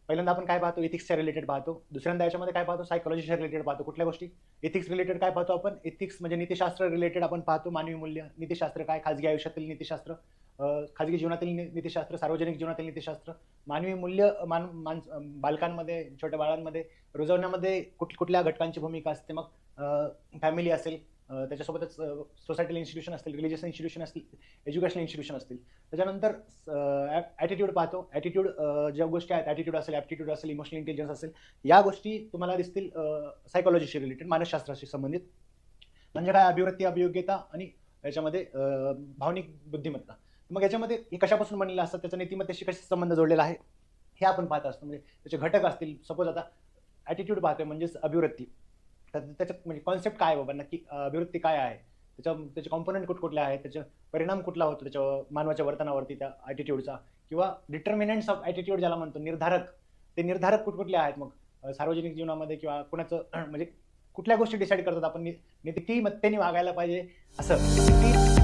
पहिल्यांदा आपण काय पाहतो, एथिक्सच्या रिलेटेड पाहतो. दुसऱ्यांदा याच्यामध्ये काय पाहतो, सायकोलॉजीच्या रिलेटेड पाहतो. कुठल्या गोष्टी? एथिक्स रिलेटेड काय पाहतो आपण? एथिक्स म्हणजे नीतिशास्त्र रिलेटेड आपण पाहतो. मानवी मूल्य, नीतिशास्त्र काय, खाजगी आयुष्यातील नीतिशास्त्र, खाजगी जीवनातील नीतिशास्त्र, सार्वजनिक जीवनातील नीतिशास्त्र, मानवी मूल्य, बालकांमध्ये, छोट्या बाळांमध्ये रुजवण्यामध्ये कुठल्या घटकांची भूमिका असते. मग फॅमिली असेल, त्याच्यासोबतच सोसायटल इन्स्टिट्यूशन असतील, रिलिजियस इन्स्टिट्यूशन असतील, एज्युकेशनल इन्स्टिट्यूशन असतील. त्याच्यानंतर ॲटिट्यूड पाहतो. ॲटिट्यूड ज्या गोष्टी आहेत, ॲटिट्यूड असेल, ॲप्टिट्यूड असेल, इमोशनल इंटेलिजन्स असेल, या गोष्टी तुम्हाला दिसतील सायकोलॉजीशी रिलेटेड, मानसशास्त्राशी संबंधित. म्हणजे काय, अभिवृत्ती, अभियोग्यता आणि याच्यामध्ये भावनिक बुद्धिमत्ता. मग याच्यामध्ये हे कशापासून बनलेलं असतं, त्याचा नीतिमत्तेशी कशी संबंध जोडलेला आहे हे आपण पाहत असतो. म्हणजे त्याचे घटक असतील. सपोज आता ॲटिट्यूड पाहतोय म्हणजेच अभिवृत्ती, तर त्याच्यात म्हणजे कॉन्सेप्ट काय बाबा, नक्की अभिवृत्ती काय आहे, त्याचे कॉम्पोनंट कुठले आहेत, त्याचा परिणाम कुठला होतो त्याच्या मानवाच्या वर्तनावरती त्या ॲटिट्यूडचा, किंवा डिटर्मिनंट्स ऑफ ॲटिट्यूड ज्याला म्हणतो, निर्धारक, ते निर्धारक कुठले आहेत. मग सार्वजनिक जीवनामध्ये किंवा कुणाचं म्हणजे कुठल्या गोष्टी डिसाईड करतात आपण नीतिमत्तेने वागायला पाहिजे असं.